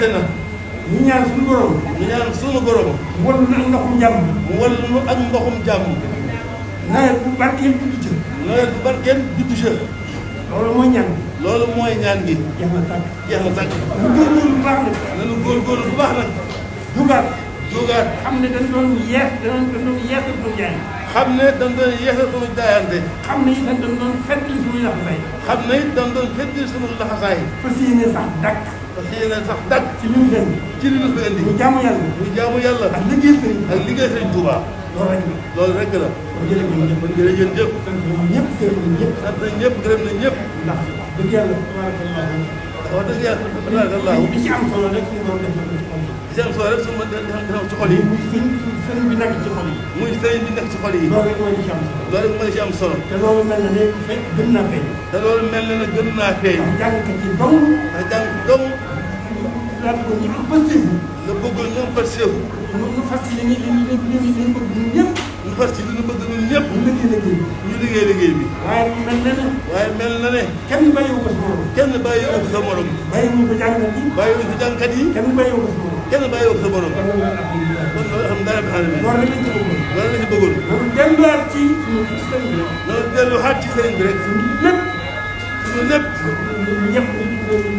ñu ñaan suñu borom. ñu ñaan suñu borom. mu wal nu ak ndoxum jàmm. mu wal nu ak ndoxum jàmm. nawet bu barkeel juddu ca. nawet bu barkeel juddu ca. loolu mooy ñaan. loolu mooy ñaan gi. jeex na tàkk. jeex na tàkk. ñu góorgóorlu bu baax nag. nañu góorgóorlu bu baax nag. jugaat. jugaat. xam ne dañ doon yeesal suñu jaay. xam ne dañ doon yeesal suñu jaayante. xam ne it dañ doon fettali suñuy laxasaay. xam ne it dañ doon fettali suñu laxasaay. fas yéene sax dàkk. fas yéene sax dàkk. ci li mu fi indi. ci li mu fi indi. mu jaamu yàlla. mu jaamu yàlla. ak liggéey sëriñ. ak liggéey sëriñ Touba. loolu rek la. loolu rek la. kon jërëjëf. kon jërëjëf. sant nañ ñëpp gërëm nañ ñëpp. sant nañ ñëpp gërëm nañ ñëpp. ndax dëgg yàlla tabarakallah. wax dëgg yàlla tabarakallah. li ci am solo rek suñu borom def na ko ci xol yi. li ci am solo rek suñu def ci xol yi. muy sëriñ bi nekk ci xol yi. muy sëriñ bi nekk ci xol yi. loolu rek mooy li ci am solo. loolu rek mooy ci am solo. te loolu mel na ne gën naa feeñ. te loolu mel na ne gën naa feeñ. ndax jàngkat yi dong. ndax jàng dong. laaj ko ñu am pësteefu. nga bëggul ñoom pësteefu. ñu fas ci li ñu bëgg ñun ñëpp. ñu fas ci li ñu bëgg ñun ñëpp. ñu liggéey liggéey bi. waaye mel na ne. waaye mel na ne. kenn bàyyiwu ko sa morom. kenn bàyyiwu ko sa morom. bàyyiwuñu ko jàngkat yi. bàyyiwuñu ko jàngkat yi. kenn bàyyiwu ko sa morom. kenn bàyyiwu ko sa morom. kon loolu alhamdulilah. kon loolu alhamdulilah bi xam ne. loolu rek lañ ci bëggoon. loolu lañ ci bëggoon. loolu delluwaat ci suñu sëriñ bi rek. loolu delluwaat ci sëriñ bi rek. suñu lépp. suñu lépp. ñëpp ñu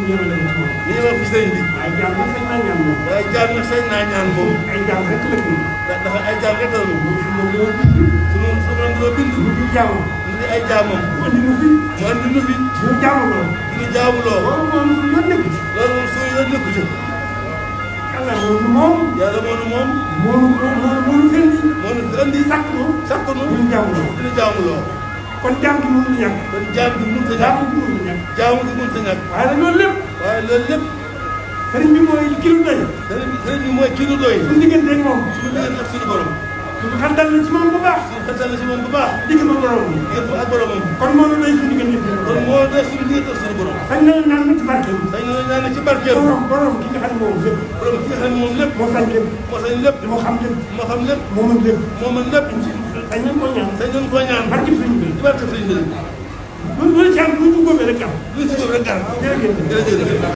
yemale ko ci moom. ñu yemal fi sëriñ bi. waaye jaam nag sañ naa ñaan moom. waaye jaam nag sañ naa ñaan moom. ay jaam rek la ñu. ndax ay jaam rek la ñu. suñu loolu bind. suñu bind. ñu di jaamam. ñu di ay jaamam. mu andi nu fi. mu andi nu fi. ñu jaamu lool. ñu jaamu lool. loolu moom suñu yoon nekku ci. loolu moom suñu yoon nekku ci. yàlla moom moom. yàlla moonu moom. moo fi indi. moo ñu fi andi. sàkk nu. sàkk nu. ñu jaamu lool. ñu jaamu lool. kon jaam gi mënul ñàkk. kon jaam gi mënut a ñàkk. jaamu gi mënul ñàkk. jaamu gi mënut a ñàkk. waaye nag loolu lépp. waaye loolu lépp. sëriñ bi mooy ki lu doy. sëriñ bi mooy ki lu doy. suñu diggante ak moom. suñu diggante ak suñu borom. suñu xel dal na ci moom bu baax. suñu xel dal na ci moom bu baax. digg ma borom. digg ak boromam. kon moo doy suñu diggante ak kon moo doy suñu diggante ak suñu borom. sañ na la naan ci barkeem. sañ na la naan ci barkeem. borom ki nga xam ne moom lépp. borom ki nga xam ne moom lépp. moo sañ lépp. moo sañ lépp. moo xam lépp. moo xam lépp. moo mën lépp. moo mën lépp. sañ nañ koo ñaan. sañ nañ koo ñaan. barkeem sëriñ bi. ci barkeem sëriñ bi. lu ci am lu ñu góobee rek am. lu ci góobee rek am. jërëjëf.